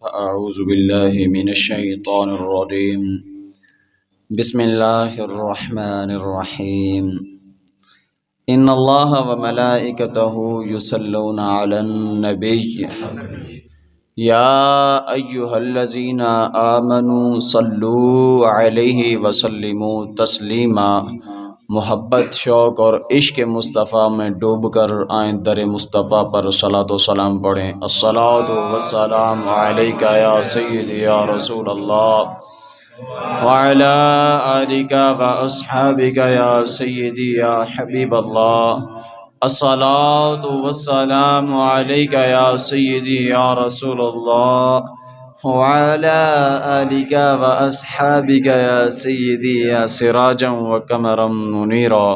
أعوذ بالله من الشيطان الرجيم. بسم الله الرحمن الرحيم. إن الله وملائكته يصلون على النبي يا أيها الذين آمنوا صلوا عليه وسلموا تسلیما. محبت، شوق اور عشق مصطفیٰ میں ڈوب کر آئیں در مصطفیٰ پر صلاۃ و سلام پڑھیں. الصلاۃ والسلام علیک یا سیدی یا رسول اللہ وعلی آلک و اصحابک یا سیدی یا حبیب اللہ. الصلاۃ والسلام علیک یا سیدی یا رسول اللہ وعلی آلک و اصحابک یا سیدی یا سراجا و قمرا منیرا.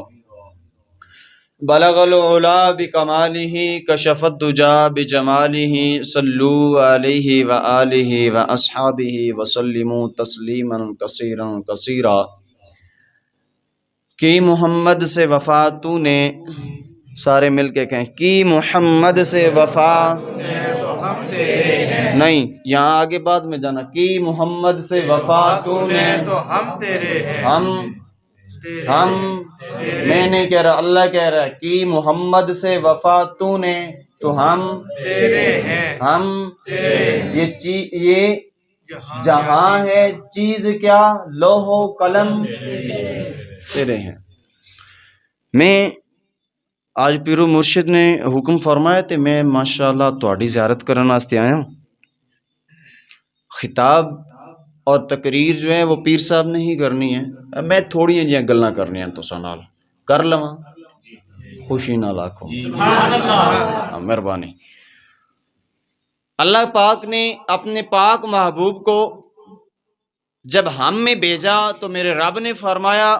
بلغ العلا بکمالہ کشف الدجا بجمالہ صلوا علیہ وآلہ واصحابہ وسلموا تسلیما کثیرا کثیرا. کی محمد سے وفا تو نے، سارے مل کے کہیں کی محمد سے وفا نہیں، یہاں آگے بعد میں جانا. کی محمد سے وفا تو نے تو ہم تیرے ہیں، ہم میں نہیں کہہ رہا، اللہ کہہ رہا ہے. کی محمد سے وفا تو نے تو ہم تیرے ہیں، ہم یہ جہاں ہے چیز کیا، لوح و قلم تیرے ہیں. میں آج پیرو مرشد نے حکم فرمایا تے میں ماشاءاللہ تہاڈی زیارت کرنے واسطے آیا ہوں. خطاب اور تقریر جو ہے وہ پیر صاحب نے ہی کرنی ہے، میں تھوڑی جہاں گلاں کرنی ہیں تساں نال کر لواں، خوشی نال آکھو مہربانی. اللہ پاک نے اپنے پاک محبوب کو جب ہم میں بھیجا تو میرے رب نے فرمایا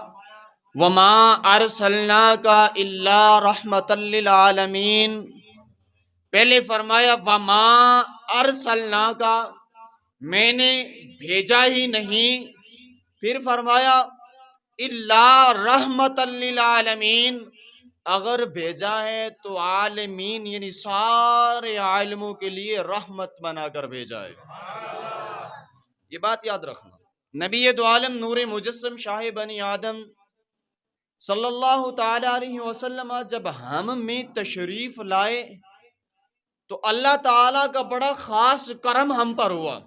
وما ارسلناک الا رحمۃ للعالمین. پہلے فرمایا وما ارسلناک، میں نے بھیجا ہی نہیں. پھر فرمایا الا رحمۃ للعالمین، اگر بھیجا ہے تو عالمین یعنی سارے عالموں کے لیے رحمت بنا کر بھیجا ہے. یہ بات یاد رکھنا. نبی دو عالم نور مجسم شاہ بنی آدم صلی اللہ تعالی علیہ وسلم جب ہم میں تشریف لائے تو اللہ تعالیٰ کا بڑا خاص کرم ہم پر ہوا.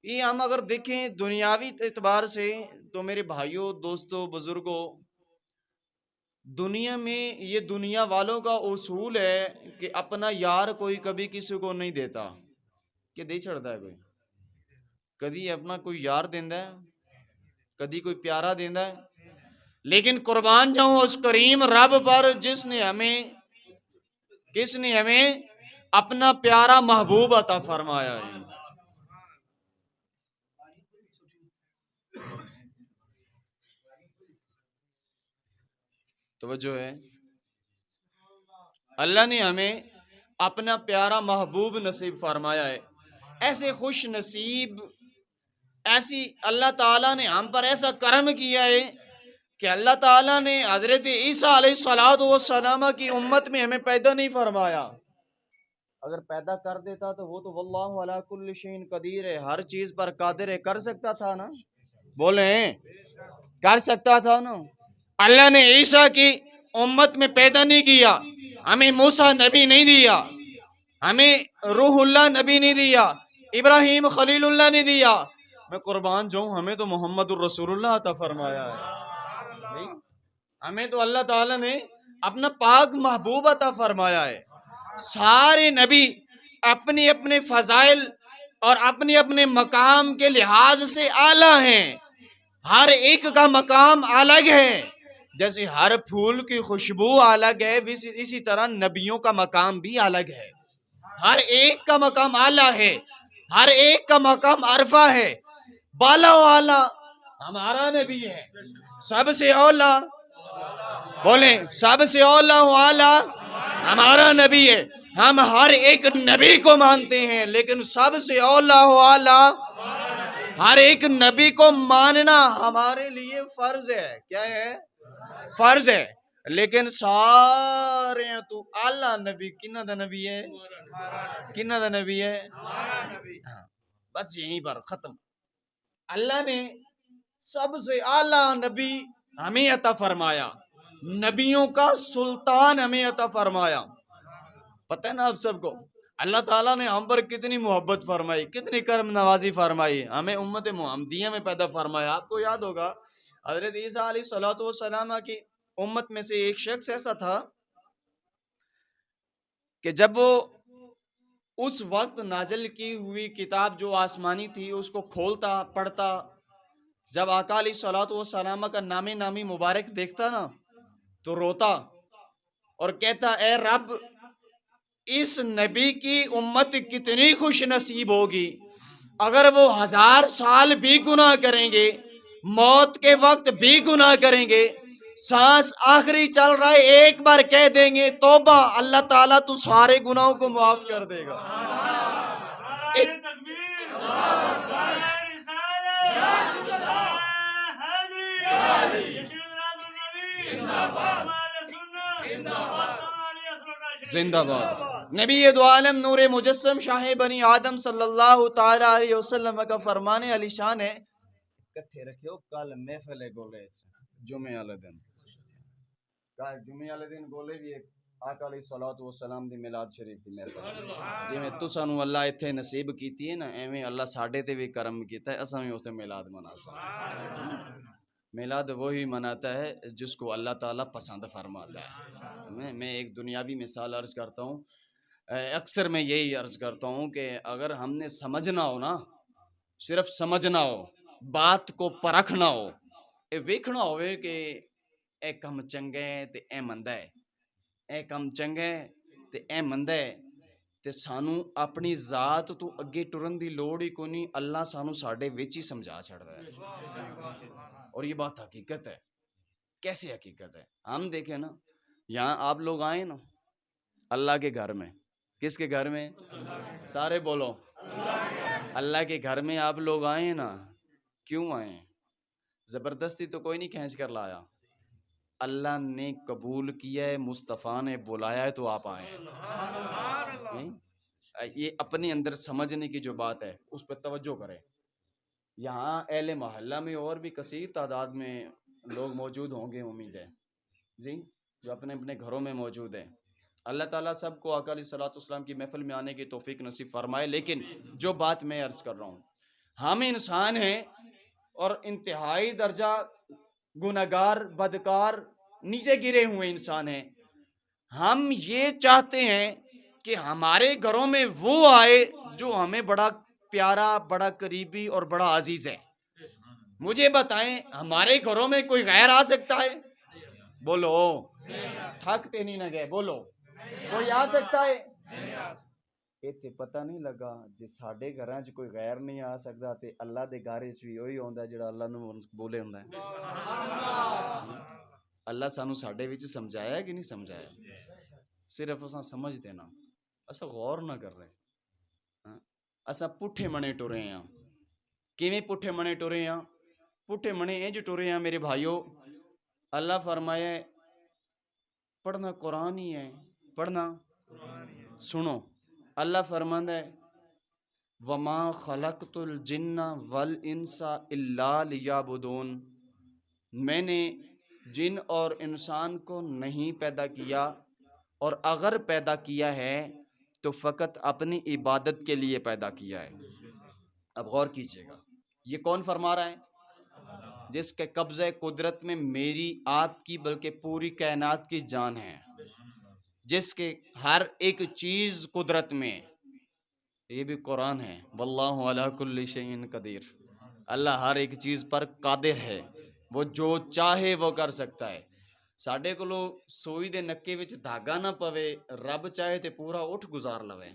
یہ ہم اگر دیکھیں دنیاوی اعتبار سے تو میرے بھائیوں، دوستوں، بزرگوں، دنیا میں یہ دنیا والوں کا اصول ہے کہ اپنا یار کوئی کبھی کسی کو نہیں دیتا، کہ دے چھڑتا ہے کوئی کدی اپنا کوئی یار دیندا ہے، کدی کوئی پیارا دیندا ہے. لیکن قربان جاؤں اس کریم رب پر جس نے ہمیں اپنا پیارا محبوب عطا فرمایا ہے. توجہ ہے، اللہ نے ہمیں اپنا پیارا محبوب نصیب فرمایا ہے. ایسے خوش نصیب، ایسی اللہ تعالیٰ نے ہم پر ایسا کرم کیا ہے کہ اللہ تعالیٰ نے حضرت عیسیٰ علیہ السلام کی امت میں ہمیں پیدا نہیں فرمایا. اگر پیدا کر دیتا تو وہ تو واللہ علی کل شیء قدیر ہے، ہر چیز پر قادر ہے، کر سکتا تھا نا، بولیں کر سکتا تھا نا. اللہ نے عیسیٰ کی امت میں پیدا نہیں کیا، ہمیں موسیٰ نبی نہیں دیا، ہمیں روح اللہ نبی نہیں دیا، ابراہیم خلیل اللہ نے دیا. میں قربان جاؤں، ہمیں تو محمد الرسول اللہ عطا فرمایا ہے. ہمیں تو اللہ تعالیٰ نے اپنا پاک محبوب عطا فرمایا ہے. سارے نبی اپنے اپنے فضائل اور اپنے اپنے مقام کے لحاظ سے اعلیٰ ہیں. ہر ایک کا مقام الگ ہے. جیسے ہر پھول کی خوشبو الگ ہے، اسی طرح نبیوں کا مقام بھی الگ ہے. ہر ایک کا مقام اعلیٰ ہے، ہر ایک کا مقام عرفہ ہے. بالا و اعلیٰ ہمارا نبی ہے، سب سے اولا، بولیں سب سے اولا و اعلیٰ ہمارا نبی ہے. ہم ہر ایک نبی کو مانتے ہیں، لیکن سب سے اولا و اعلیٰ ہر ایک نبی کو ماننا ہمارے لیے فرض ہے. کیا ہے؟ فرض ہے. لیکن سارے تو آلہ نبی کنہ دا نبی ہے، کنہ دا نبی ہے، ہاں بس یہیں پر ختم. اللہ نے سب سے اعلیٰ نبی ہمیں عطا فرمایا، نبیوں کا سلطان ہمیں عطا فرمایا. پتہ ہے نا آپ سب کو اللہ تعالیٰ نے ہم پر کتنی محبت فرمائی، کتنی کرم نوازی فرمائی، ہمیں امت محمدیہ میں پیدا فرمایا. آپ کو یاد ہوگا حضرت عیسیٰ علیہ الصلوۃ والسلام کی امت میں سے ایک شخص ایسا تھا کہ جب وہ اس وقت نازل کی ہوئی کتاب جو آسمانی تھی اس کو کھولتا پڑھتا، جب آقا علیہ الصلوۃ والسلام کا نامی مبارک دیکھتا نا تو روتا اور کہتا اے رب اس نبی کی امت کتنی خوش نصیب ہوگی، اگر وہ 1000 سال بھی گناہ کریں گے، موت کے وقت بھی گناہ کریں گے، سانس آخری چل رہا ہے ایک بار کہہ دیں گے توبہ، اللہ تعالیٰ تو سارے گناہوں کو معاف کر دے گا. زندہ باد نبی دو عالم نور مجسم شاہ بنی آدم صلی اللہ تعالی علیہ وسلم کا فرمان علی شان ہے. کٹھے رکھیو کل محفل گولے جمعے والے دن، کل جمعے والے دن گولے بھی ایک آقا علیہ الصلوۃ والسلام دی میلاد شریف دی محفل، جویں تساں نو اللہ ایتھے نصیب کیتی ہے نا ایویں اللہ ساڈے تے بھی کرم کیتا ہے، اساں بھی اوتھے میلاد منا سکتے. میلاد وہی مناتا ہے جس کو اللہ تعالیٰ پسند فرماتا ہے. میں ایک دنیاوی مثال عرض کرتا ہوں، اکثر میں یہی عرض کرتا ہوں کہ اگر ہم نے سمجھنا ہو نا، صرف سمجھنا ہو، بات کو پرکھنا ہو، ویکھنا ہوئے کہ اے کم چنگا ہے تے اے مندا ہے، اے کم چنگا ہے تے اے مندا ہے، تے سانو اپنی ذات تو اگے ٹرن دی لوڑ ہی کوئی نہیں، اللہ سانو ساڈے وچ ہی سمجھا چھڑدا ہے. اور یہ بات حقیقت ہے. کیسے حقیقت ہے؟ ہم دیکھیں نا، یہاں آپ لوگ آئے نا اللہ کے گھر میں، کس کے گھر میں؟ سارے بولو اللہ کے گھر میں آپ لوگ آئے نا، کیوں آئے؟ زبردستی تو کوئی نہیں کھینچ کر لایا، اللہ نے قبول کیا ہے، مصطفیٰ نے بلایا ہے تو آپ آئے ہیں. یہ اپنے اندر سمجھنے کی جو بات ہے اس پہ توجہ کریں. یہاں اہل محلہ میں اور بھی کثیر تعداد میں لوگ موجود ہوں گے امید ہے جی، جو اپنے اپنے گھروں میں موجود ہیں. اللہ تعالیٰ سب کو آقا علیہ الصلوۃ والسلام کی محفل میں آنے کی توفیق نصیب فرمائے. لیکن جو بات میں عرض کر رہا ہوں، ہم انسان ہیں اور انتہائی درجہ گنہگار بدکار نیچے گرے ہوئے انسان ہیں. ہم یہ چاہتے ہیں کہ ہمارے گھروں میں وہ آئے جو ہمیں بڑا پیارا، بڑا قریبی اور بڑا عزیز ہے. مجھے بتائیں ہمارے گھروں میں کوئی غیر آ سکتا ہے؟ بولو، تھکتے نہیں نہ گئے، بولو کوئی آ سکتا ہے؟ ایتھے پتہ نہیں لگا جے ساڈے گھراں چ کوئی غیر نہیں آ سکدا تے اللہ دے گھر وچ وی وہی ہوندا جڑا اللہ نو بولے ہوندا ہے. اللہ سانو ساڈے وچ سمجھایا ہے کہ نہیں سمجھایا؟ صرف اساں سمجھتے نا، اساں غور نہ کر رہے. اساں پٹھے منے ٹرے ہاں. کیویں پٹھے منے ٹرے ہاں؟ پٹھے منے انج ٹرے ہاں میرے بھائیو، اللہ فرمایا پڑھنا قرآن ہی ہے، پڑھنا سنو، اللہ فرماندا ہے وما خلقت الجن والانس الا لیعبدون، میں نے جن اور انسان کو نہیں پیدا کیا، اور اگر پیدا کیا ہے تو فقط اپنی عبادت کے لیے پیدا کیا ہے. اب غور کیجئے گا، یہ کون فرما رہا ہے؟ جس کے قبضہ قدرت میں میری، آپ کی، بلکہ پوری کائنات کی جان ہے، جس کے ہر ایک چیز قدرت میں. یہ بھی قرآن ہے، واللہ علی کل شیء قدیر، اللہ ہر ایک چیز پر قادر ہے، وہ جو چاہے وہ کر سکتا ہے. ساڈے کولو سوئی دے نکے وچ دھاگا نہ پوے، رب چاہے تے پورا اٹھ گزار لوے.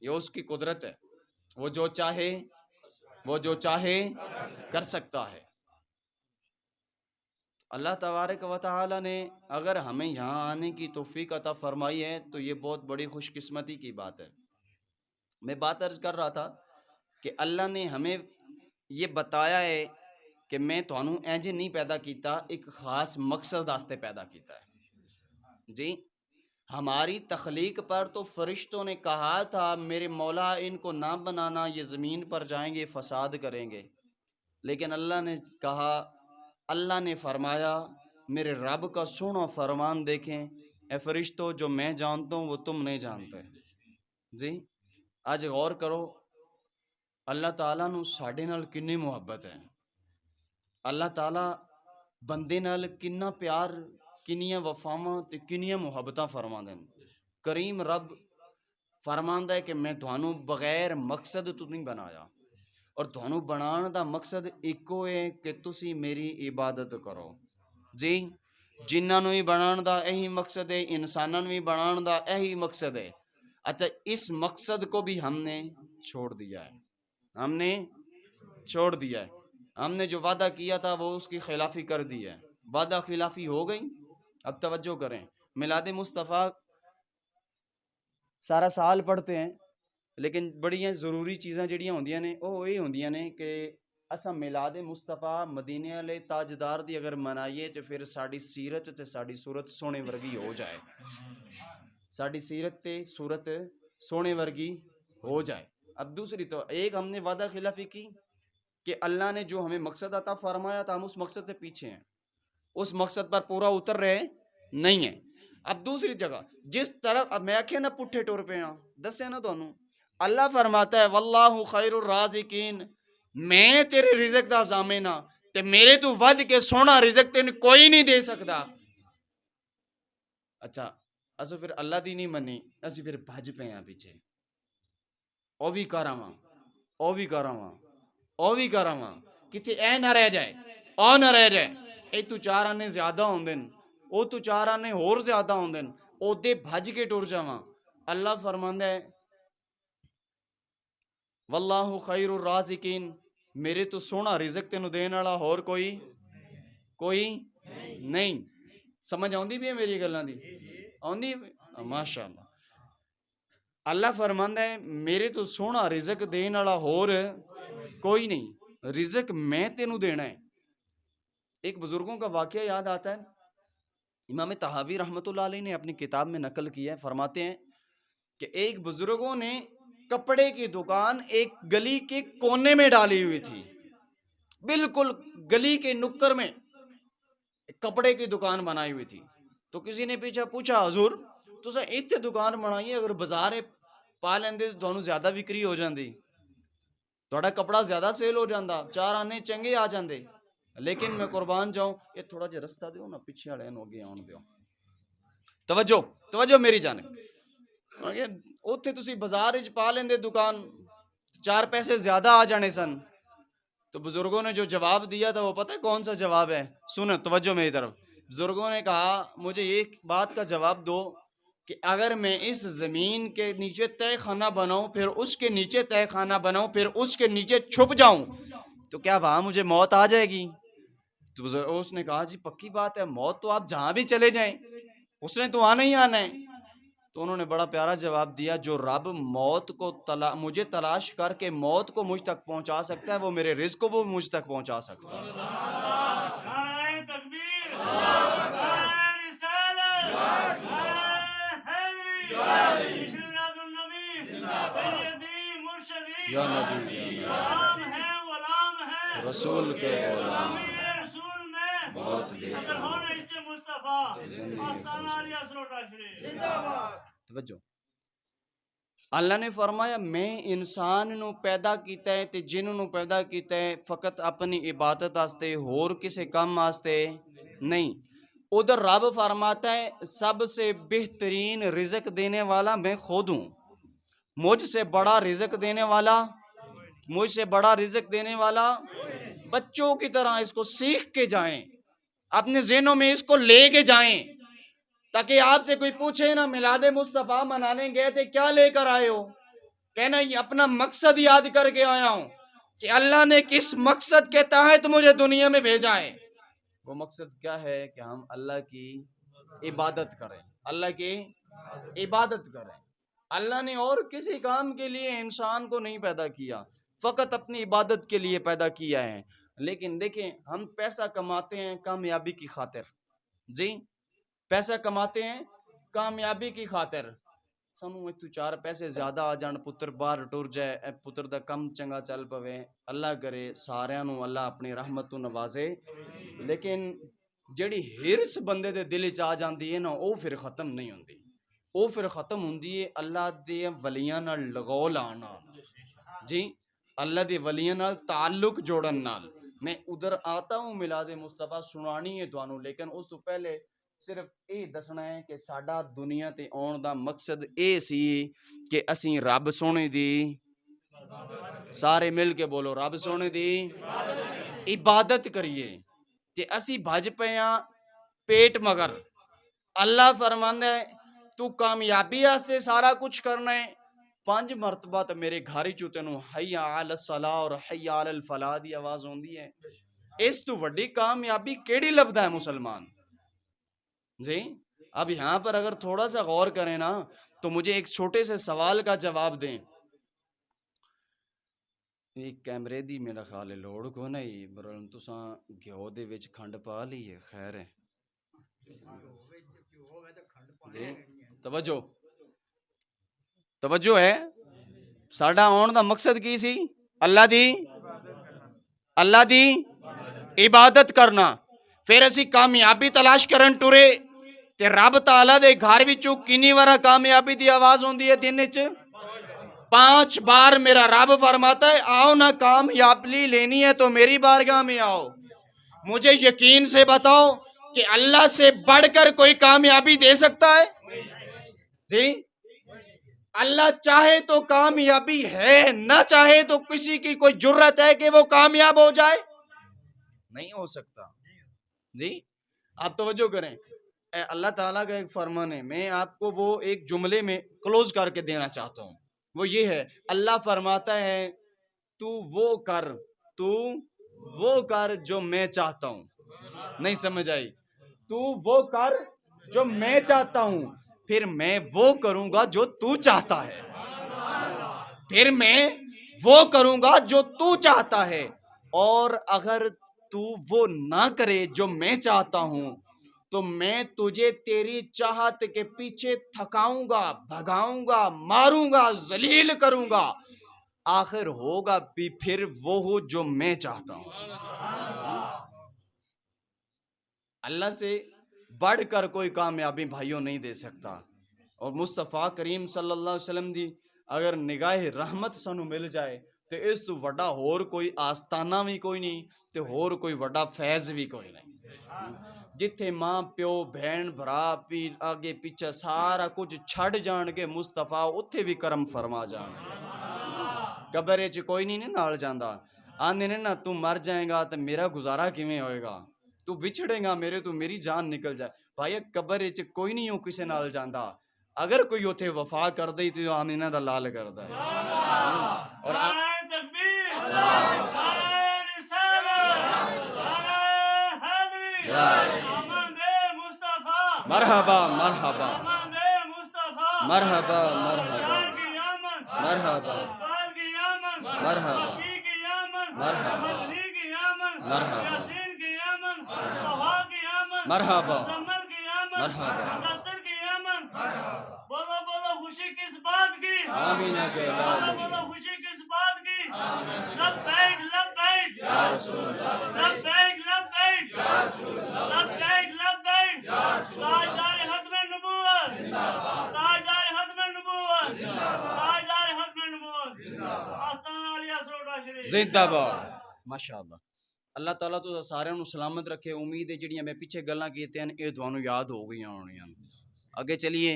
یہ اس کی قدرت ہے، وہ جو چاہے کر سکتا ہے. اللہ تبارک و تعالی نے اگر ہمیں یہاں آنے کی توفیق عطا فرمائی ہے تو یہ بہت بڑی خوش قسمتی کی بات ہے. میں بات عرض کر رہا تھا کہ اللہ نے ہمیں یہ بتایا ہے کہ میں تھانوں انج نہیں پیدا کیتا، ایک خاص مقصد واسطے پیدا کیتا ہے جی۔ ہماری تخلیق پر تو فرشتوں نے کہا تھا میرے مولا ان کو نہ بنانا، یہ زمین پر جائیں گے فساد کریں گے، لیکن اللہ نے کہا، اللہ نے فرمایا میرے رب کا سونا فرمان دیکھیں، اے فرشتوں جو میں جانتا ہوں وہ تم نہیں جانتے جی۔ آج غور کرو اللہ تعالیٰ نو ساڈے نال کنی محبت ہے، اللہ تعالیٰ بندے نال کنا پیار، کنیاں وفاواں تے کنیاں محبتاں فرماندا ہے۔ کریم رب فرماندا ہے کہ میں تھانوں بغیر مقصد تو نہیں بنایا، اور تھانوں بنان دا مقصد ایکو ہے کہ تسی میری عبادت کرو جی۔ جنہاں نوں ہی بنان دا یہی مقصد ہے، انساناں نوں بھی بنان دا یہی مقصد ہے۔ اچھا اس مقصد کو بھی ہم نے چھوڑ دیا ہے، ہم نے چھوڑ دیا ہے، ہم نے جو وعدہ کیا تھا وہ اس کی خلافی کر دی ہے، وعدہ خلافی ہو گئی۔ اب توجہ کریں، میلاد مصطفیٰ سارا سال پڑھتے ہیں، لیکن بڑی ضروری چیزاں جڑیاں ہوندیاں نے وہ یہ ہوندیاں نے کہ اساں میلاد مصطفیٰ مدینے والے تاجدار دی اگر منائیے تو پھر ساڈی سیرت تے ساڈی صورت سونے ورگی ہو جائے، ساڈی سیرت تے صورت سونے ورگی ہو جائے۔ اب دوسری تو ایک ہم نے وعدہ خلافی کی کہ اللہ نے جو ہمیں مقصد عطا فرمایا تھا ہم اس مقصد سے پیچھے ہیں، اس مقصد پر پورا اتر رہے نہیں ہیں۔ اب دوسری جگہ جس طرف اب میں آکھے نا پٹھے ٹور پہ ہاں، دسے نا تانوں اللہ فرماتا ہے واللہ خیر الرازقین، میں تیرے رزق دا ضامن ہاں تے میرے تو ود کے سونا رزق تین کوئی نہیں دے سکتا۔ اچھا اسو پھر اللہ دی نہیں منی، اسی پھر بھج پے ہیں پیچھے، او بھی کراواں او بھی کراواں او بھی کراواں، کتے اے نہ رہ جائے او نہ رہ جائے، اے تو چار آنے زیادہ ہوندن او تو چار آنے اور زیادہ ہوندن، او دے بھج کے ٹور جاواں۔ اللہ فرماندا ہے واللہ خیر الرازقین، میرے تو سونا رزق تینوں دین والا اور کوئی نہیں۔ سمجھ آوندی بھی ہے میری گلاں دی؟ آوندی ماشاءاللہ۔ اللہ فرماندا ہے میرے تو سونا رزق دین والا اور کوئی نہیں، رزق میں تینوں دینا ہے۔ ایک بزرگوں کا واقعہ یاد آتا ہے، امام طحاوی رحمۃ اللہ علیہ نے اپنی کتاب میں نقل کیا ہے، فرماتے ہیں کہ ایک بزرگوں نے کپڑے کی دکان ایک گلی کے کونے میں ڈالی ہوئی تھی، بالکل گلی کے نکر میں کپڑے کی دکان بنائی ہوئی تھی۔ تو کسی نے پیچھا پوچھا حضور تساں ایتھے دکان بنائی ہے، اگر بازار پا لیندے تو تانوں زیادہ وکری ہو جاندی، تہاڈا کپڑا زیادہ سیل ہو جاندا، چار آنے چنگے آ جاندے، لیکن میں قربان جاؤں یہ تھوڑا جہا رستہ دیو نا، پیچھے والے نوں اگے آن دیو۔ توجہ میری جانب، اوتھے تسی بازار وچ پا لیندے دکان، چار پیسے زیادہ آ جانے سن۔ تو بزرگوں نے جو جواب دیا تھا وہ پتہ ہے کون سا جواب ہے؟ سنو توجہ میری طرف۔ بزرگوں نے کہا مجھے ایک بات کا جواب دو کہ اگر میں اس زمین کے نیچے تہ خانہ بناؤں، پھر اس کے نیچے تہ خانہ بناؤں، پھر اس کے نیچے چھپ جاؤں، تو کیا وہاں مجھے موت آ جائے گی؟ تو اس نے کہا جی پکی بات ہے، موت تو آپ جہاں بھی چلے جائیں اس نے تو آنا ہی آنا ہے۔ تو انہوں نے بڑا پیارا جواب دیا، جو رب موت کو مجھے تلاش کر کے موت کو مجھ تک پہنچا سکتا ہے وہ میرے رزق کو وہ مجھ تک پہنچا سکتا ہے۔ یا نبی رسول کے غلام بہت توجہ۔ اللہ نے فرمایا میں انسان نو پیدا کیتا ہے تے جن نو پیدا کیتا ہے فقط اپنی عبادت واسطے، ہور کسے کام واسطے نہیں۔ ادھر رب فرماتا ہے سب سے بہترین رزق دینے والا میں خود ہوں، مجھ سے بڑا رزق دینے والا، مجھ سے بڑا رزق دینے والا۔ بچوں کی طرح اس کو سیکھ کے جائیں، اپنے ذہنوں میں اس کو لے کے جائیں، تاکہ آپ سے کوئی پوچھے نا میلاد مصطفیٰ منانے گئے تھے کیا لے کر آئے ہو، کہنا یہ اپنا مقصد یاد کر کے آیا ہوں کہ اللہ نے کس مقصد کے تحت مجھے دنیا میں بھیجا ہے۔ وہ مقصد کیا ہے کہ ہم اللہ کی عبادت کریں، اللہ کی عبادت کریں۔ اللہ نے اور کسی کام کے لیے انسان کو نہیں پیدا کیا، فقط اپنی عبادت کے لیے پیدا کیا ہے۔ لیکن دیکھیں ہم پیسہ کماتے ہیں کامیابی کی خاطر، جی پیسہ کماتے ہیں کامیابی کی خاطر، سانو تو چار پیسے زیادہ آ جان، پتر باہر ٹر جائے، اے پتر دا کم چنگا چل پوے، اللہ کرے سارے نو اللہ اپنی رحمت تو نوازے، لیکن جڑی ہرس بندے دے دل چ آ جاندی ہے نا او پھر ختم نہیں ہوندی، او پھر ختم ہوندی ہے اللہ دے ولیاں نال لگاؤ لانا نال، جی اللہ دے ولیاں نال تعلق جوڑن نال۔ میں ادھر آتا ہوں میلاد مصطفیٰ سنانی ہے تانوں، لیکن اس تو پہلے صرف یہ دسنا ہے کہ ساڈا دنیا تے آن دا مقصد اے سی کہ اسی رب سونے دی، سارے مل کے بولو، رب سونے دی عبادت کریے، تے اسی بھج پیاں پیٹ مگر اللہ فرماندا ہے تو کامیابی واسطے سارا کچھ کرنا ہے، 5 مرتبہ تے میرے گھر چوں تینوں حی علی الصلاۃ اور حی علی الفلاح دی آواز ہوندی ہے، اس تو وڈی کامیابی کیڑی لبدا ہے مسلمان؟ جی اب یہاں پر اگر تھوڑا سا غور کریں نا تو مجھے ایک چھوٹے سے سوال کا جواب دیں۔ ایک کیمرے دی میرا خیال ہے لوڑ کو نہیں برن تساں گھیو دے وچ کھنڈ پا لیے، خیر ہے جی توجہ توجہ ہے، ساڈا آن دا مقصد کی سی؟ اللہ دی عبادت کرنا، پھر اسی کامیابی تلاش کرن ٹرے تے رب تعالیٰ دے گھر وچوں کنی وارا کامیابی دی آواز ہوندی ہے دن وچ؟ 5 بار میرا رب فرماتا ہے آؤ نہ کامیابی لینی ہے تو میری بارگاہ میں آؤ۔ مجھے یقین سے بتاؤ کہ اللہ سے بڑھ کر کوئی کامیابی دے سکتا ہے؟ جی اللہ چاہے تو کامیابی ہے، نہ چاہے تو کسی کی کوئی جرت ہے کہ وہ کامیاب ہو جائے؟ نہیں ہو سکتا۔ جی آپ توجہ کریں، اللہ تعالیٰ کا ایک فرمان ہے، میں آپ کو وہ ایک جملے میں کلوز کر کے دینا چاہتا ہوں، وہ یہ ہے، اللہ فرماتا ہے تو وہ کر جو میں چاہتا ہوں، نہیں سمجھ آئی؟ تو وہ کر جو میں چاہتا ہوں، پھر میں وہ کروں گا جو تو چاہتا ہے، پھر میں وہ کروں گا جو تو چاہتا ہے، اور اگر تو وہ نہ کرے جو میں چاہتا ہوں تو میں تجھے تیری چاہت کے پیچھے تھکاؤں گا، بھگاؤں گا، ماروں گا، ذلیل کروں گا، آخر ہوگا بھی پھر وہ ہو جو میں چاہتا ہوں۔ اللہ سے بڑھ کر کوئی کامیابی بھائیوں نہیں دے سکتا، اور مصطفیٰ کریم صلی اللہ علیہ وسلم دی اگر نگاہ رحمت سانو مل جائے تو اس تو وڈا ہور کوئی آستانہ بھی کوئی نہیں، تو ہور کوئی وڈا فیض بھی کوئی نہیں۔ جتھے ماں پیو بہن بھرا پیر آگے پیچھے سارا کچھ چھڑ جان کے مصطفیٰ اتھے بھی کرم فرما جان، قبر وچ کوئی نہیں نال جاندا، آندے نے نا تو مر جائے گا تو میرا گزارا کیویں ہوئے گا، تو بچھڑے گا میرے تو میری جان نکل جائے، بھائی قبر وچ کوئی نہیں ہو کسے نال جاندا، اگر کوئی اتھے وفا کر دے تو آمینہ دا لال کردا ہے، اور نعرہ تکبیر، نعرہ رسالت، نعرہ حیدری، آمد مصطفیٰ، مرحبا مرحبا آمد مصطفیٰ، مرحبا مرحبا یار کی آمد، مرحبا اقبال کی آمد، مرحبا مکی کی آمد، مرحبا مدنی کی آمد، مرحبا یاسین کی آمد، طہا کی آمد، مرحبا مزمل کی آمد، مرحبا مدثر کی آمد، بولو بولو خوشی کس بات کی، آمینہ کے بولو لال بولو خوشی کس بات کی، لبیک لبیک یا رسول اللہ لبیک لبیک لبیک لبیک، تاجدار ختم نبوت، تاجدار ختم نبوت، تاجدار ختم نبوت، آستانہ علی اسروٹا شریف، زندہ باد، ماشاءاللہ۔ اللہ تعالیٰ تو سارے نو سلامت رکھے، امید ہے جڑیاں میں پیچھے گلاں کیتے ہیں اے تھانوں یاد ہو گئیاں ہونیاں۔ اگے چلیے،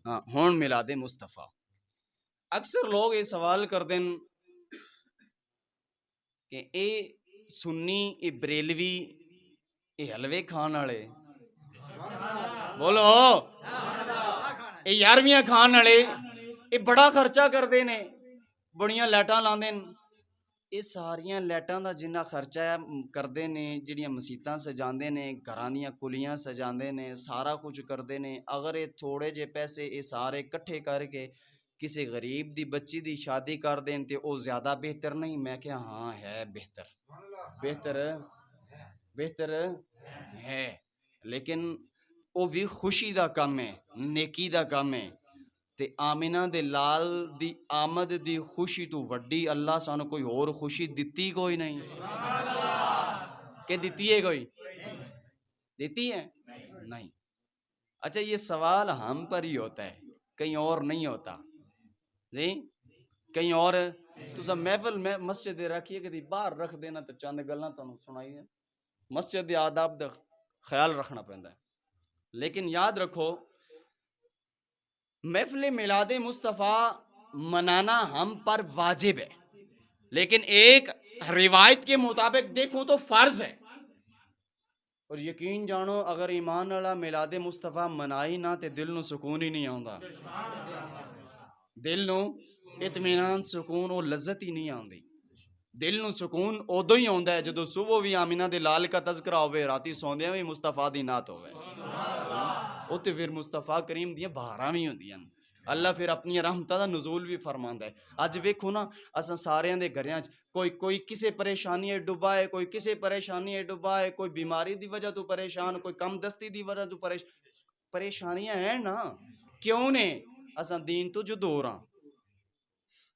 ہاں ہون میلاد مصطفیٰ۔ اکثر لوگ یہ سوال کر دیں کہ اے سنی، اے بریلوی، اے حلوے کھان والے، بولو اے 11ویں کھان والے، اے بڑا خرچہ کردے نے، بڑیاں لائٹاں لاندے نے، یہ ساریاں لائٹاں دا جنہ خرچہ کردے نے، جڑیاں مسیتاں سجاندے نے، گھراں دیاں کلیاں سجاندے نے، سارا کچھ کردے نے، اگر یہ تھوڑے جے پیسے یہ سارے کٹھے کر کے کسی غریب دی بچی دی شادی کر دین تے او زیادہ بہتر نہیں؟ میں کہا ہاں ہے بہتر ہے، لیکن او بھی خوشی دا کم ہے، نیکی دا کم ہے۔ تے آمینہ دے لال دی آمد دی خوشی تو وڈی اللہ سانو کوئی اور خوشی دتی کوئی نہیں، کہ دتی ہے کوئی؟ دیتی ہے نہیں۔ اچھا یہ سوال ہم پر ہی ہوتا ہے، کہیں اور نہیں ہوتا جی، کہیں اور تو سب محفل میں مسجد رکھیے کہ باہر رکھ دینا تو چند گلاں تانوں سنائی دیں، مسجد دے آداب دا خیال رکھنا پہندا ہے۔ لیکن یاد رکھو محفل میلاد مصطفیٰ منانا ہم پر واجب ہے، لیکن ایک روایت کے مطابق دیکھوں تو فرض ہے۔ اور یقین جانو اگر ایمان والا میلاد مصطفیٰ منائی نہ تے دل نو سکون ہی نہیں آوندا، دل نو اطمینان سکون اور لذت ہی نہیں آندی۔ دل نو سکون ادو ہی آندا ہے جدو صبح بھی آمینہ دے لال کا تذکرہ ہوئے، راتی سوندیاں بھی مصطفیٰ دی نعت ہوئے، اوتے پھر مصطفیٰ کریم دیاں بہاراں بھی ہوندیاں، اللہ پھر اپنی رحمتاں دا نزول بھی فرماندا ہے۔ اج ویکھو نا اساں ساریاں دے گھریاں چ کوئی کسے پریشانی ہے ڈوبا ہے، کوئی کسے پریشانی ہے ڈوبا ہے، کوئی بیماری دی وجہ تو پریشان، کوئی کم دستی دی وجہ تو پریشانیاں ہیں نا، کیوں نے؟ اساں دین تو جو دور ہاں،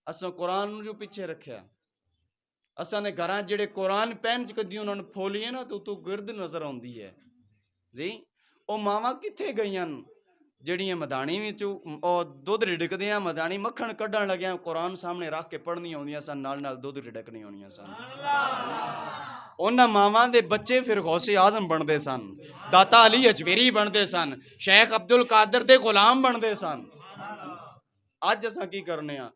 اساں قرآن نو جو پیچھے رکھیا، اساں نے گھراں جڑے قرآن پین کدی انہوں نے پھولیے نا تو گرد نظر آندی ہے جی۔ او ماواں کتھے گئیاں جڑیاں مدانی وچ او دودھ رڑکدیاں، مدانی مکھن کڈن لگیاں، قرآن سامنے رکھ کے پڑھنی ہوندیاں سن، نال دودھ رڑکنی ہونیاں سن۔ انہاں ماواں دے بچے پھر غوث اعظم بندے سن، داتا علی اجمیری بندے سن، شیخ عبد القادر دے غلام بندے سن۔ اج اساں کی کرنے ہاں؟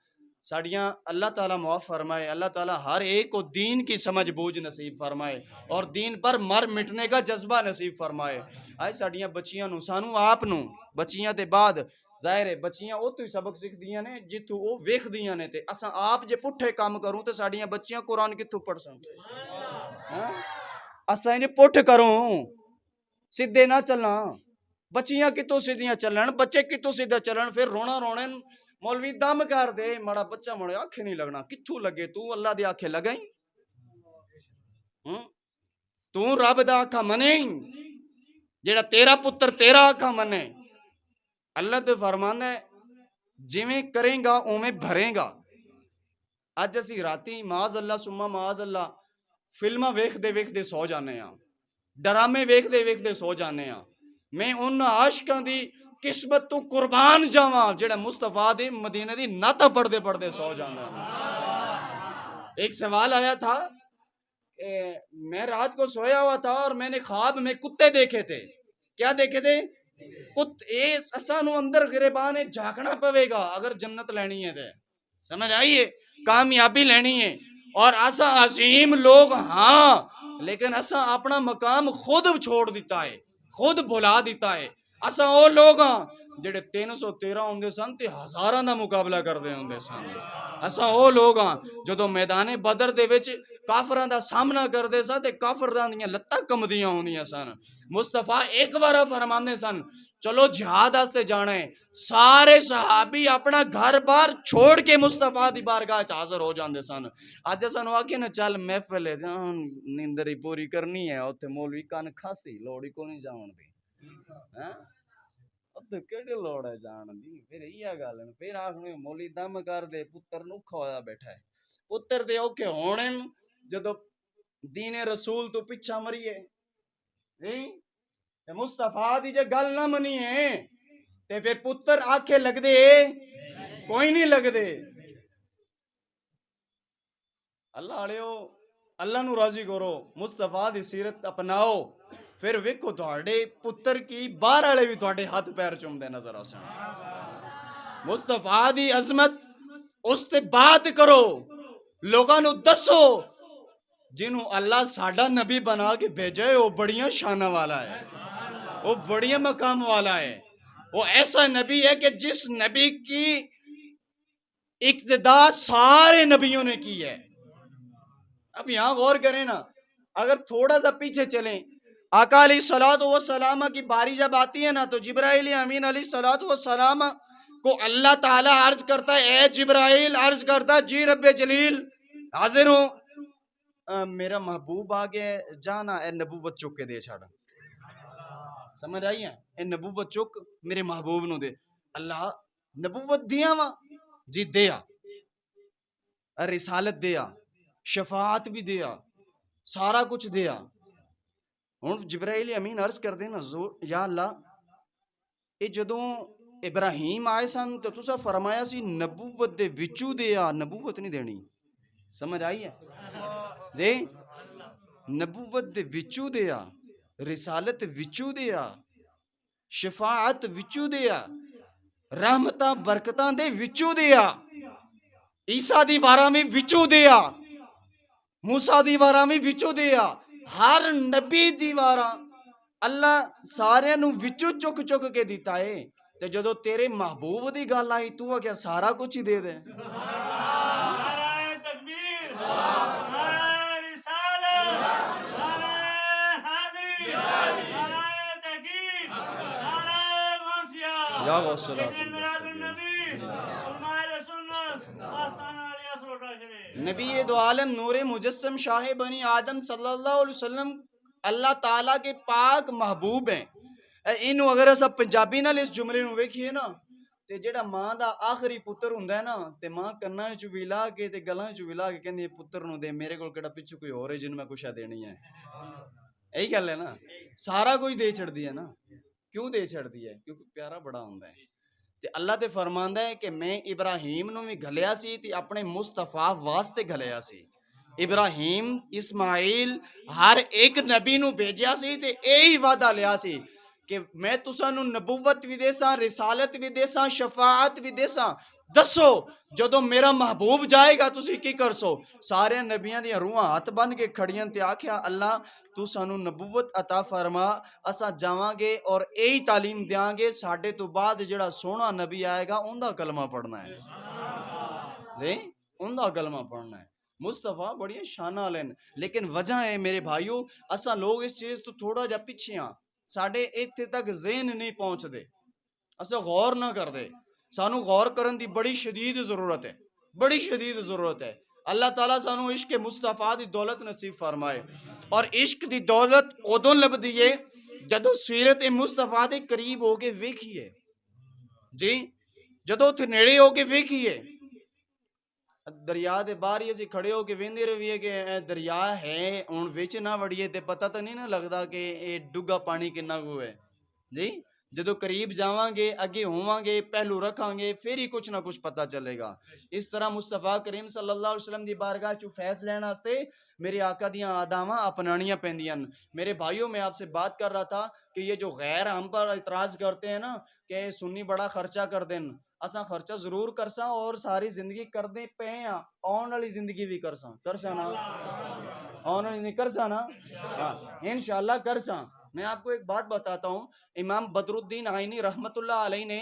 ساڑیاں اللہ تعالیٰ معاف فرمائے، اللہ تعالیٰ ہر ایک کو دین کی سمجھ بوجھ نصیب فرمائے اور دین پر مر مٹنے کا جذبہ نصیب فرمائے۔ آج ساڑیاں بچیاں نو سانو آپ نو بچیاں تے بعد ظاہر ہے بچیاں او تو ہی سبق سکھ دیاں نے جتھوں او ویکھ دیاں نے، تے اساں آپ جے پٹھے کام کروں تے ساڑیاں بچیاں قرآن کتھوں پڑھ سن؟ اساں انہیں پٹھ کروں، سیدھے نہ چلنا، بچیاں کتوں سیدھیاں چلن، بچے کتوں سیدھا چلن، پھر رونا رونے مولوی دم کر دے مڑا بچہ مڑے آنکھیں نہیں لگنا، کتھوں لگے؟ تو اللہ دے آنکھیں لگائیں، تو رب دا آنکھا منے جیڑا تیرا پتر تیرا آنکھا منے۔ اللہ تے فرمانا ہے جویں کریں گا اویں بھریں گا۔ اج اسی راتی معاذ اللہ سما معاذ اللہ فلماں ویکھ دے سو جانے ہاں، ڈرامے ویکھ دے سو جانے ہاں۔ میں ان عاشقاں دی قسمت تو قربان جاواں جڑا مصطفیٰ دی مدینہ دی نعتاں پڑھدے سو جانا ہے۔ ایک سوال آیا تھا کہ میں رات کو سویا ہوا تھا اور میں نے خواب میں کتے دیکھے تھے۔ کیا دیکھے تھے؟ اسانو اندر گریبان جھاگنا پوے گا اگر جنت لینی ہے تے، سمجھ آئیے، کامیابی لینی ہے، اور اساں عظیم لوگ ہاں، لیکن اساں اپنا مقام خود چھوڑ دیتا ہے، خود بھلا دیتا ہے۔ اساں او لوگ ہاں جڑے 313 ہوندے سن تے ہزاراں دا مقابلہ کردے ہوندے سن۔ اساں او لوگ ہاں جدوں میدان بدر دے وچ کافراں دا سامنا کردے سن تے کافراں دیاں لتاں کمدیاں ہوندیاں سن۔ مصطفیٰ ایک بار فرماندے سن چلو جہاد واسطے جانا ہے، سارے صحابی اپنا گھر بار چھوڑ کے مصطفیٰ دی بارگاہ وچ حاضر ہو جاندے سن۔ اج سانو آکھے نا چل محفل ہے نیندر ہی پوری کرنی ہے، اوتھے مولوی کن کھاسی لوڑ ہی کوئی نہیں جاون دی، ہاں اوتھے کیڑی لوڑ ہے جان دی؟ پھر یہ گل ہے، پھر آکھنے مولوی دم کر دے پتر نو کھویا بیٹھا ہے۔ پتر دے اوکھے ہونے جدو دین رسول تو پیچھا مریے مصطفیٰ دی جے گل نہ منی ہے تے پھر پتر آکھے لگ دے کوئی نہیں لگ دے۔ اللہ علیو اللہ نو راضی کرو، مصطفیٰ دی سیرت اپناؤ، پھر ویکھو تہاڈے پتر کی باہر والے بھی تہاڈے ہاتھ پیر چومدے نظر آسن۔ مصطفیٰ دی عظمت اس تے بات کرو، لوگاں نو دسو جنہوں اللہ ساڈا نبی بنا کے بھیجے وہ بڑیاں شانہ والا ہے، وہ بڑیاں مقام والا ہے، وہ ایسا نبی ہے کہ جس نبی کی اقتدا سارے نبیوں نے کی ہے۔ اب یہاں غور کریں نا، اگر تھوڑا سا پیچھے چلیں، آقا علیہ الصلوۃ والسلام کی باری جب آتی ہے نا تو جبرائیل امین علیہ الصلوۃ والسلام کو اللہ تعالیٰ عرض کرتا ہے اے جبرائیل، عرض کرتا جی رب جلیل حاضر ہوں، میرا محبوب آگے جانا اے نبوت چک کے دے چھاڑا. سمجھ آئی ہے؟ اے نبوت چک میرے محبوب نو دے. اللہ نبوت دیا وا جی دیا، رسالت دیا، شفاعت بھی دیا، سارا کچھ دیا. ہوں جبرائیل امین عرض کر دینا یا اللہ یہ جدوں ابراہیم آئے سن تو تسا فرمایا سی نبوت دے وچوں دیا، نبوت نہیں دینی. سمجھ آئی ہے جی؟ نبوت دے وچوں دیا، رسالت وچوں دیا، شفاعت وچوں دیا، رحمتاں برکتاں دے وچوں دیا، عیسیٰ دی واراں وی وچوں دیا، موسیٰ دی واراں وی وچوں دیا، ہر نبی دی واراں اللہ سارے نو وچوں چک چک کے دیتا ہے. تے جدو تیرے محبوب دی گل آئی تو کیا سارا کچھ ہی دے دے. نعرہ تکبیر، نعرہ رسالت، نعرہ حیدری، نعرہ تحقیق، نعرہ غوثیہ، یا غوث اللہ ذکر میلاد النبی، فرمائے سنت، آستانہ علی اصل شریف. نبی دو عالم نور مجسم شاہ بنی آدم صلی اللہ علیہ وسلم اللہ تعالیٰ کے پاک محبوب ہیں. اینو اگر اسا پنجابی نال اس جملے نو ویکھیے نا تے جیڑا ماں دا آخری پتر ہوندا ہے نا تے ماں کناں وچ ولا کے تے گلاں وچ ولا کے کہندی پتر نو دے، میرے کول کیڑا پچھو کوئی اور ہے جن میں کچھ دینی ہے. یہی گل ہے نا، سارا کچھ دے چھڑدی ہے نا. کیوں دے چھڑدی ہے؟ کیونکہ پیارا بڑا ہوندا ہے. تے اللہ تے فرماندا ہے کہ میں ابراہیم نو بھی گھلیا سی تے اپنے مصطفیٰ واسطے گھلیا سی. ابراہیم اسماعیل ہر ایک نبی نو بھیجیا سی تے یہی وعدہ لیا سی کہ میں تساں نو نبوت بھی دیساں، رسالت بھی دیساں، شفاعت بھی دیساں. دسو جدو میرا محبوب جائے گا تسی کی کرسو؟ سارے نبیاں دی روحاں ہاتھ بن کے کھڑیاں تے آکھیا اللہ تو سانو نبوت عطا فرما، اساں جاواں گے اور یہی تعلیم دیاں گے، ساڈے تو بعد جڑا سونا نبی آئے گا اوندا کلمہ پڑھنا ہے جی، اوندا کلمہ پڑھنا ہے. مصطفیٰ بڑی شان والے ہیں، لیکن وجہ ہے میرے بھائیو اساں لوگ اس چیز تو تھوڑا جا پیچھے ہاں. ساڈے ایتھے تک ذہن نہیں پہنچ دے، اساں غور نہ کر دے. سانو غور کرن دی بڑی شدید ضرورت ہے، بڑی شدید ضرورت ہے. اللہ تعالیٰ سانو عشق مصطفیٰ دی دولت نصیب فرمائے. اور عشق دی دولت ادوں لبدی ہے جدو سیرت مصطفیٰ دے قریب ہو کے ویکھیے جی، جدو اتھے نیڑے ہو کے ویکھیے. دریا دے باہر ہی اسی کھڑے ہو کے ویندے رہیے کہ اے دریا ہے ہن وچ نہ وڑیے تے پتہ تو نہیں نہ لگدا کہ اے ڈگا پانی کنا کو ہے جی. جدو قریب جاواں گے، اگے ہوواں گے، پہلو رکھاں گے، پھر ہی کچھ نہ کچھ پتہ چلے گا. اس طرح مصطفیٰ کریم صلی اللہ علیہ وسلم دی بارگاہ چوں فیض لین واسطے میرے آقا دیاں آداماں اپنانیاں پیندیاں. میرے بھائیوں میں آپ سے بات کر رہا تھا کہ یہ جو غیر ہم پر اعتراض کرتے ہیں نا کہ سنی بڑا خرچہ کر دیں، اساں خرچہ ضرور کرساں اور ساری زندگی کر دیں پے ہاں، آن والی زندگی بھی کرساں نا، آن والی زندگی کرساں نا، انشاءاللہ کرساں. میں آپ کو ایک بات بتاتا ہوں، امام بدر الدین آئینی رحمت اللہ علیہ نے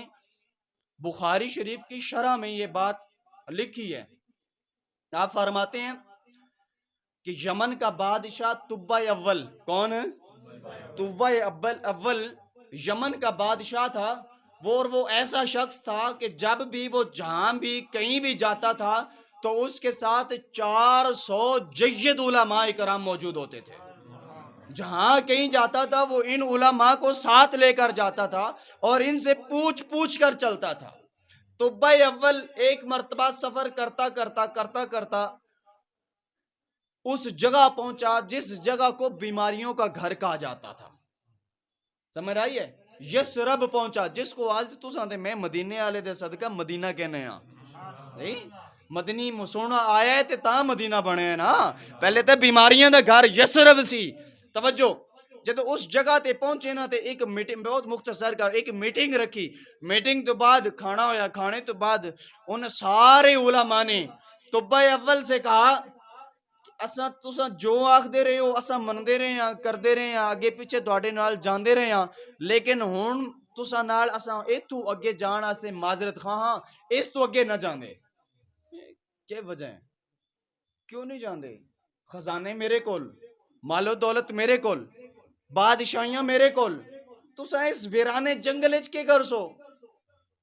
بخاری شریف کی شرح میں یہ بات لکھی ہے. آپ فرماتے ہیں کہ یمن کا بادشاہ طبع اول، کون ہے؟ طبع اول یمن کا بادشاہ تھا. وہ ایسا شخص تھا کہ جب بھی وہ جہاں بھی کہیں بھی جاتا تھا تو اس کے ساتھ 400 جید علماء کرام موجود ہوتے تھے. جہاں کہیں جاتا تھا وہ ان علماء کو ساتھ لے کر جاتا تھا اور ان سے پوچھ پوچھ کر چلتا تھا. طبع اول ایک مرتبہ سفر کرتا کرتا اس جگہ پہنچا جس جگہ کو بیماریوں کا گھر کہا جاتا تھا. سمجھ آئی ہے؟ یسرب پہنچا جس کو آج تو سانتے میں مدینے والے دے صدقہ مدینہ کہنے ہاں. مدنی مسونا آیا ہے تے تاں مدینہ بنے ہیں نا، پہلے تے بیماریاں دا گھر یسرب سی. توجہ، جب اس جگہ تے پہنچے نا تے ایک میٹنگ بہت مختصر کر ایک میٹنگ رکھی. میٹنگ تو بعد کھانا ہویا، کھانے تو بعد ان سارے علماء نے طبع اول سے کہا اساں تساں جو آکھ دے رہے ہو اساں من دے رہے ہیں، کر دے رہے ہیں، آگے پیچھے تواڈے نال جان دے رہے ہیں، لیکن ہن تساں نال اساں ایتھوں اگے جان واسطے معذرت خواہاں، اس تو اگے نہ جاندے. کیا وجہ ہے؟ کیوں نہیں جاندے؟ خزانے میرے کول، مال و دولت میرے کول، بادشاہیاں میرے کول، تساں اس ویرانے جنگل وچ کے کرسو؟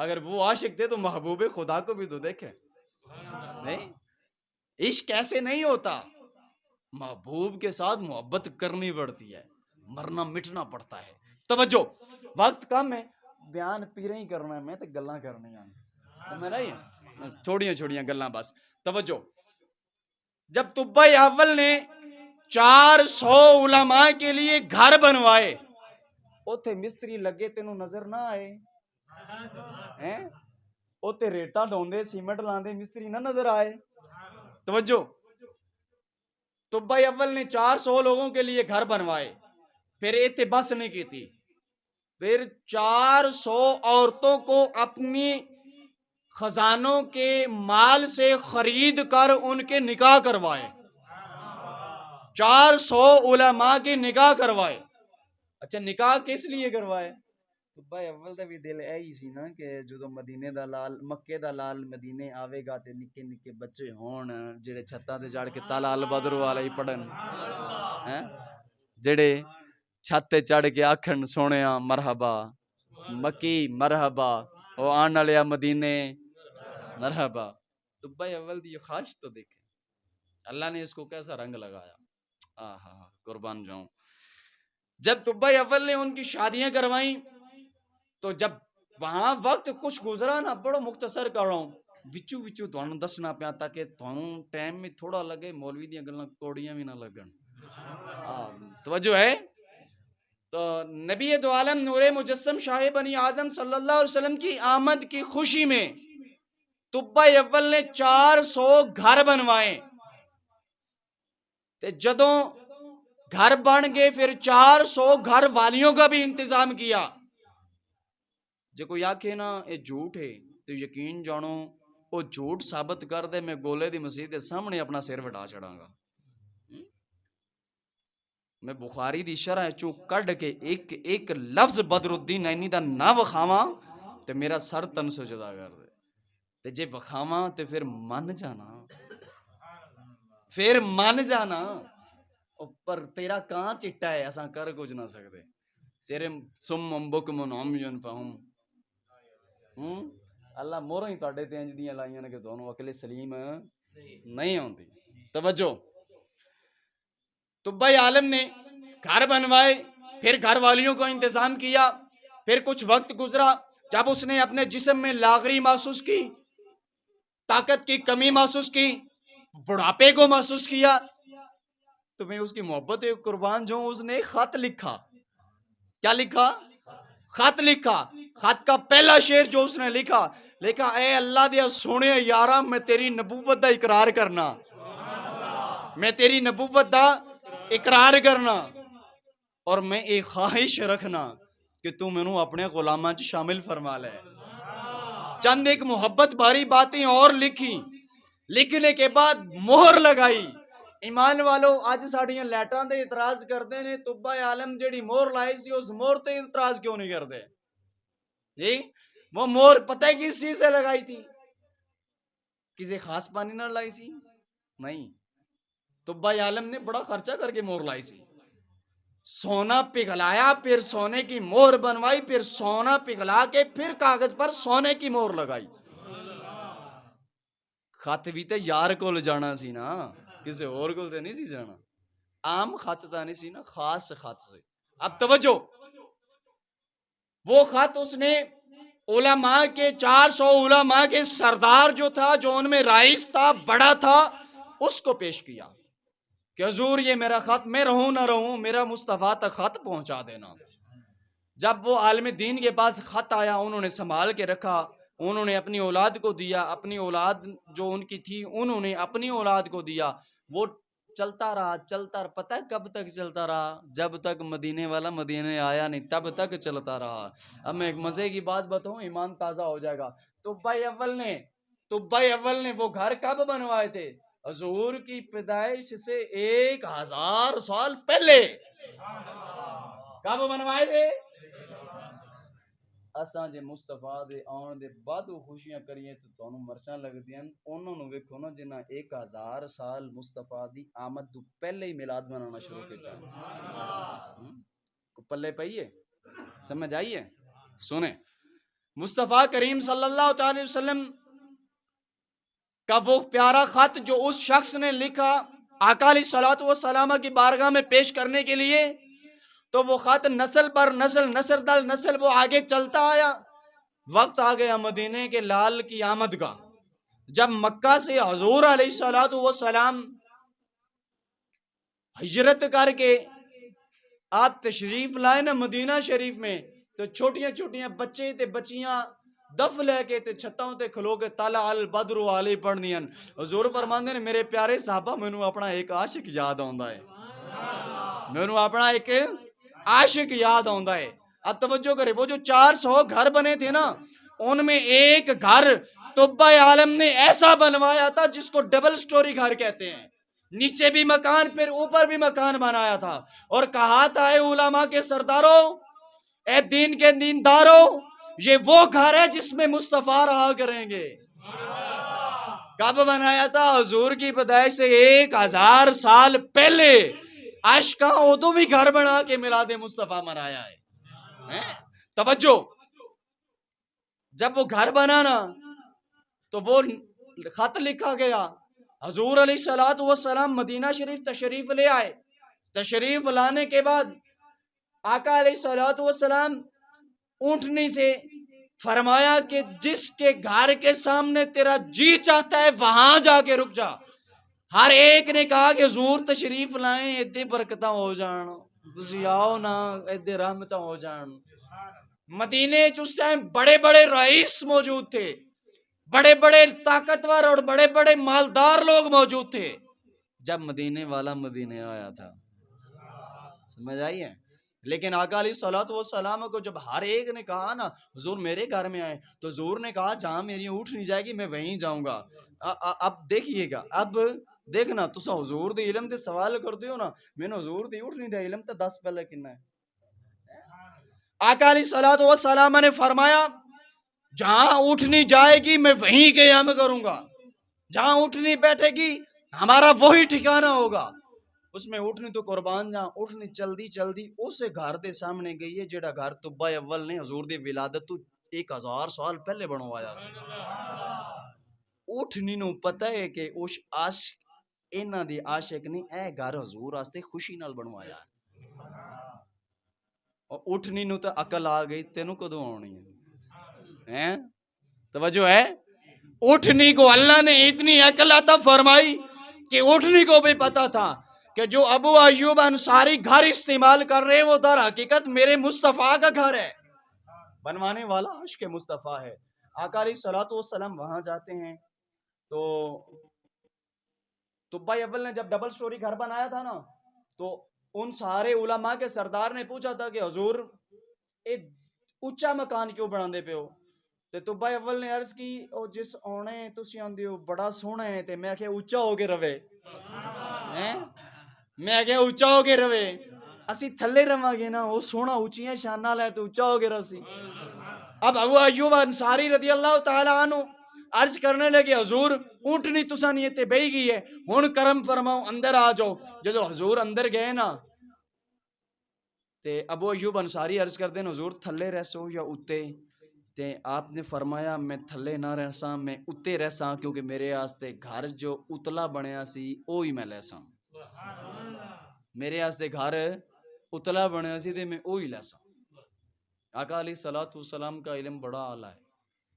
اگر وہ عاشق تھے تو محبوب خدا کو بھی تو دیکھے. نہیں, عشق ایسے نہیں ہوتا, محبوب کے ساتھ محبت کرنی پڑتی ہے, مرنا مٹنا پڑتا ہے. توجہ, وقت کم ہے, بیان پیرے ہی کرنا ہے, میں تو گلاں کرنی ہیں, سمجھ رہی ہیں, چھوڑیاں چھوڑیاں گلاں بس. توجہ, جب طبہ اول نے 400 علماء کے لیے گھر بنوائے, اوتھے مستری لگے تینوں نظر نہ آئے ہیں, اوتے ریٹا ڈھوندے سیمنٹ لاندے مستری نہ نظر آئے. توجہ, طبہ اول نے 400 لوگوں کے لیے گھر بنوائے, پھر ایتے بس نہیں کی تھی, پھر 400 عورتوں کو اپنی خزانوں کے مال سے خرید کر ان کے نکاح کروائے, 400 علماء کی نکاح کروائے. اچھا, نکاح کس لیے کروائے؟ طبہ اول دا بھی دل ایہی سی نا کہ جدو مدینے دا لال, مکے دا لال مدینے آوے گا تے نکے نکے بچے ہون جڑے چھتاں تے چڑھ کے تالا البدر والا ہی پڑھن, جڑے چھت تے چڑھ کے آکھن سونیا مرحبا مکی مرحبا, او آن والیا مدینے مرحبا. طبہ اول دی خواہش تو دیکھیں, اللہ نے اس کو کیسا رنگ لگایا, آہا قربان جاؤں. جب طبہ اول نے ان کی شادیاں کروائیں تو جب وہاں وقت کچھ گزرا نا, بڑو مختصر کر رہا ہوں, وچو وچو تھانوں دسنا پیا تاکہ تھانوں ٹائم میں تھوڑا لگے, مولوی دیاں گلاں کوڑیاں بھی نہ لگن. توجہ ہے. تو نبی دو عالم نور مجسم شاہ بنی آدم صلی اللہ علیہ وسلم کی آمد کی خوشی میں طبہ اول نے 400 گھر بنوائے, تے جدوں گھر بن گئے پھر 400 گھر والیوں کا بھی انتظام کیا. جے کوئی آکھے نا یہ جھوٹ ہے تو یقین جانو وہ جھوٹ ثابت کر دے, میں گولے دی مسجد دے سامنے اپنا سر وٹا چڑھاں گا. میں بخاری دی شرح چوں کڈ کے ایک ایک لفظ بدر الدین عینی دا نہ وکھاواں تے میرا سر تن سے جدا کر دے, تے جے وکھاواں تے پھر من جانا, پھر من جانا. پر تیرا کہاں چٹا ہے, اساں کر کچھ نہ سکتے, تیرے سم بکم عمی فہم. اللہ موروں ہی تواڈے تے انج دیاں لائیاں نے کہ تانوں عقل سلیم نہیں ہوندی. توجہ, طبہ عالم نے گھر بنوائے, پھر گھر والیوں کو انتظام کیا, پھر کچھ وقت گزرا, جب اس نے اپنے جسم میں لاغری محسوس کی, طاقت کی کمی محسوس کی, بڑھاپے کو محسوس کیا, تو میں اس کی محبت قربان جو اس نے خط لکھا. کیا لکھا؟ خط لکھا. خط کا پہلا شعر جو اس نے لکھا, اے اللہ دیا سونے یارا, میں تیری نبوت دا اقرار کرنا, میں تیری نبوت دا اقرار کرنا, اور میں ایک خواہش رکھنا کہ تو مینوں اپنے غلاماں چ شامل فرما لے. چند ایک محبت بھاری باتیں اور لکھی, لکھنے کے بعد مہر لگائی. ایمان والو اج ساڈیاں لائٹاں تے اعتراض کردے نے, طبہ عالم جیڑی مہر لائی سی اس مہر تے اعتراض کیوں نہیں کردے جی؟ وہ مہر پتہ ہے کس چیز سے لگائی تھی؟ کسی خاص پانی نہ لائی سی نہیں, طبہ عالم نے بڑا خرچہ کر کے مہر لائی سی. سونا پگھلایا, پھر سونے کی مہر بنوائی, پھر سونا پگھلا کے پھر کاغذ پر سونے کی مہر لگائی. خط بھی تے یار کول جانا سی نا, کسی اور کول تے نہیں سی جانا, عام خط تا نہیں سی نا, خاص خط سے. اب توجہ, وہ خط اس نے علماء کے 400 علماء کے سردار جو تھا, جو ان میں رئیس تھا, بڑا تھا, اس کو پیش کیا کہ حضور یہ میرا خط, میں رہوں نہ رہوں میرا مصطفیٰ تک خط پہنچا دینا. جب وہ عالم دین کے پاس خط آیا, انہوں نے سنبھال کے رکھا, انہوں نے اپنی اولاد کو دیا, اپنی اولاد جو ان کی تھی انہوں نے اپنی اولاد کو دیا. وہ چلتا رہا, پتہ ہے کب تک چلتا رہا؟ جب تک مدینے والا مدینے آیا نہیں تب تک چلتا رہا. اب میں ایک مزے کی بات بتاؤں, ایمان تازہ ہو جائے گا. طبہ اول نے وہ گھر کب بنوائے تھے؟ حضور کی پیدائش سے 1000 سال پہلے. کب بنوائے تھے؟ اساں جے مصطفیٰ دے آن دے بعد خوشیاں کریے تو تانوں مرچاں لگدیاں, انہاں نوں ویکھو نا جنہاں 1000 سال مصطفیٰ دی آمد تو پہلے ہی میلاد منانا شروع کیتا ہے. کو پلے پئی ہے, سمجھ آئی ہے؟ سنیں, مصطفیٰ کریم صلی اللہ تعالی وسلم کا وہ پیارا خط جو اس شخص نے لکھا آقا علیہ الصلوۃ والسلام کی بارگاہ میں پیش کرنے کے لیے، تو وہ خط نسل پر نسل، نسل در نسل وہ آگے چلتا آیا. وقت آ گیا مدینے کے لال کی آمد کا. جب مکہ سے حضور علیہ الصلوۃ والسلام ہجرت کر کے آپ تشریف لائے نا مدینہ شریف میں، تو چھوٹیاں چھوٹیاں بچے تے بچیاں دف لے کے تے چھتاں تے کھلو کے طلع البدر علی پڑھ دیاں. حضور فرماندے نے میرے پیارے صحابہ مینوں اپنا ایک عاشق یاد آندا ہے، مینوں اپنا ایک عاشق یاد آندا ہے. اب توجہ کرے، وہ جو 400 گھر بنے تھے نا، ان میں ایک گھر طب عالم نے ایسا بنوایا تھا جس کو ڈبل سٹوری گھر کہتے ہیں. نیچے بھی مکان پھر اوپر بھی مکان بنایا تھا، اور کہا تھا اے علماء کے سرداروں، اے دین کے دینداروں، یہ وہ گھر ہے جس میں مصطفیٰ رہا کریں گے. کب بنایا تھا؟ حضور کی پیدائش سے 1000 سال پہلے عاشقاں اودوں بھی گھر بنا کے میلاد مصطفیٰ منایا ہے. توجہ، جب وہ گھر بنانا تو وہ خط لکھا گیا. حضور علیہ الصلوۃ والسلام مدینہ شریف تشریف لے آئے. تشریف لانے کے بعد آقا علیہ الصلوۃ والسلام اونٹنی سے فرمایا کہ جس کے گھر کے سامنے تیرا جی چاہتا ہے وہاں جا کے رک جا. ہر ایک نے کہا کہ حضور تشریف لائیں، ایدے برکتاں ہو جان، تسی آؤ نا ایدے رحمتاں ہو جان. مدینے اس ٹائم بڑے بڑے رئیس موجود تھے، بڑے بڑے طاقتور اور بڑے بڑے مالدار لوگ موجود تھے. جب مدینے والا مدینے آیا تھا، سمجھ آئی ہے. لیکن آقا علیہ الصلوۃ والسلام کو جب ہر ایک نے کہا نا حضور میرے گھر میں آئے، تو حضور نے کہا جہاں میری اونٹ نہیں جائے گی میں وہیں جاؤں گا. اب دیکھیے گا، اب دیکھنا تسا حضور دے علم دے سوال کرتے ہو نا، میں نے حضور دی اونٹ نہیں دے علم تے 10 پہلے کنا ہے. آقا علیہ الصلوۃ والسلام نے فرمایا جہاں اونٹنی جائے گی میں وہیں قیام کروں گا، جہاں اونٹنی بیٹھے گی ہمارا وہی ٹھکانہ ہوگا. اس میں اونٹنی تو قربان جہاں اونٹنی چلدی چلدی اسے گھر دے سامنے گئی ہے جڑا گھر طب اول نے حضور دی ولادت تو 1000 سال پہلے بنوایا سی. اونٹنی نو پتہ ہے کہ اس عاشق انہاں دی عاشق نہیں، اے گھر حضور واسطے خوشی نال بنوایا ہے. اور اونٹنی نو تے عقل آ گئی، تینوں کدوں آنی ہے؟ توجہ ہے. اونٹنی کو اللہ نے اتنی عقل عطا فرمائی کہ اونٹنی کو بھی پتا تھا کہ جو ابو ایوب انصاری گھر استعمال کر رہے ہیں وہ در حقیقت میرے مصطفیٰ کا گھر ہے، بنوانے والا عشق مصطفیٰ ہے. آقا علیہ الصلوۃ والسلام وہاں جاتے ہیں تو طب اول نے جب ڈبل سٹوری گھر بنایا تھا نا، تو ان سارے علماء کے سردار نے پوچھا تھا کہ حضور ایک اونچا مکان کیوں بنا دے پے ہو؟ تے طب اول نے عرض کی او جس اونے تسی آندے ہو بڑا سوہنا ہے، تے میں کہ اونچا ہو کے رہے، میں کہ اونچا ہو کے رہے، اسی تھلے رہاں گے نا، وہ سوہنا اونچیاں شاناں لے تو اونچا ہو کے رسی. اب ابو ایوب انصاری رضی اللہ تعالی عنہ عرض کرنے لگے حضور اونٹنی تساں نہیں تے بیٹھ گئی ہے، ہن کرم فرماؤ اندر آ جاؤ. جدو حضور اندر گئے نا تے ابو ایوب انصاری عرض کرتے ہیں حضور تھلے رہسو یا اتے؟ تے آپ نے فرمایا میں تھلے نہ رہساں، میں اتے رہساں کیونکہ میرے واسطے گھر جو اتلا بنیا سی وہی میں لیساں. میرے واسطے گھر اتلا بنیا سی تے میں وہی لیساں. آقا علیہ الصلوۃ والسلام کا علم بڑا اعلیٰ ہے.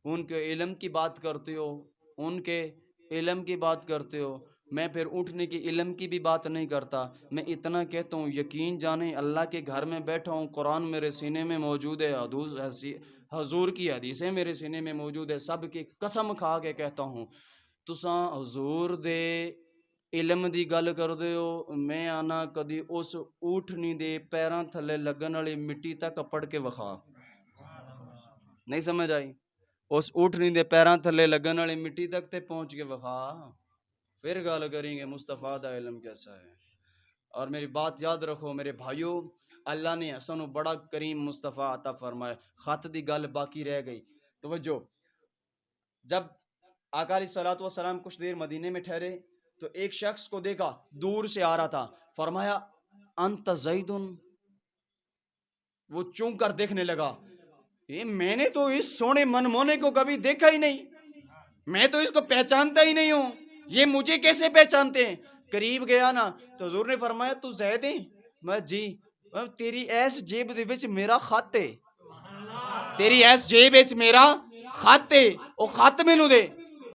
ان کے علم کی بات کرتے ہو، ان کے علم کی بات کرتے ہو. میں پھر اٹھنے کی علم کی بھی بات نہیں کرتا، میں اتنا کہتا ہوں یقین جانیں اللہ کے گھر میں بیٹھا ہوں، قرآن میرے سینے میں موجود ہے، حضور کی حدیثیں میرے سینے میں موجود ہے. سب کی قسم کھا کے کہتا ہوں تساں حضور دے علم دی گل کردے ہو، میں آنا کدی اس اونٹنی دے پیراں تھلے لگن والی مٹی تک پڑھ کے وکھا. نہیں سمجھ آئی؟ اس اونٹنی دے پیراں تھلے لگن والی مٹی تک تے پہنچ کے وکھا، پھر گل کریں گے مصطفیٰ دا علم کیسا ہے. اور میری بات یاد رکھو میرے بھائیو، اللہ نے حسن بڑا کریم مصطفیٰ عطا فرمایا. خط دی گل باقی رہ گئی. توجہ، جب آقا علیہ الصلوۃ والسلام کچھ دیر مدینے میں ٹھہرے تو ایک شخص کو دیکھا دور سے آ رہا تھا. فرمایا انت زیدن. وہ چون کر دیکھنے لگا یہ میں نے تو اس سونے منمونے کو کبھی دیکھا ہی نہیں، میں تو اس کو پہچانتا ہی نہیں ہوں، یہ مجھے کیسے پہچانتے ہیں؟ قریب گیا نا تو حضور نے فرمایا تو زید ہے؟ میں جی۔ تیری ایس جیب دے وچ میرا خط ہے، تیری ایس جیب وچ میرا خط ہے، وہ خط مینوں دے۔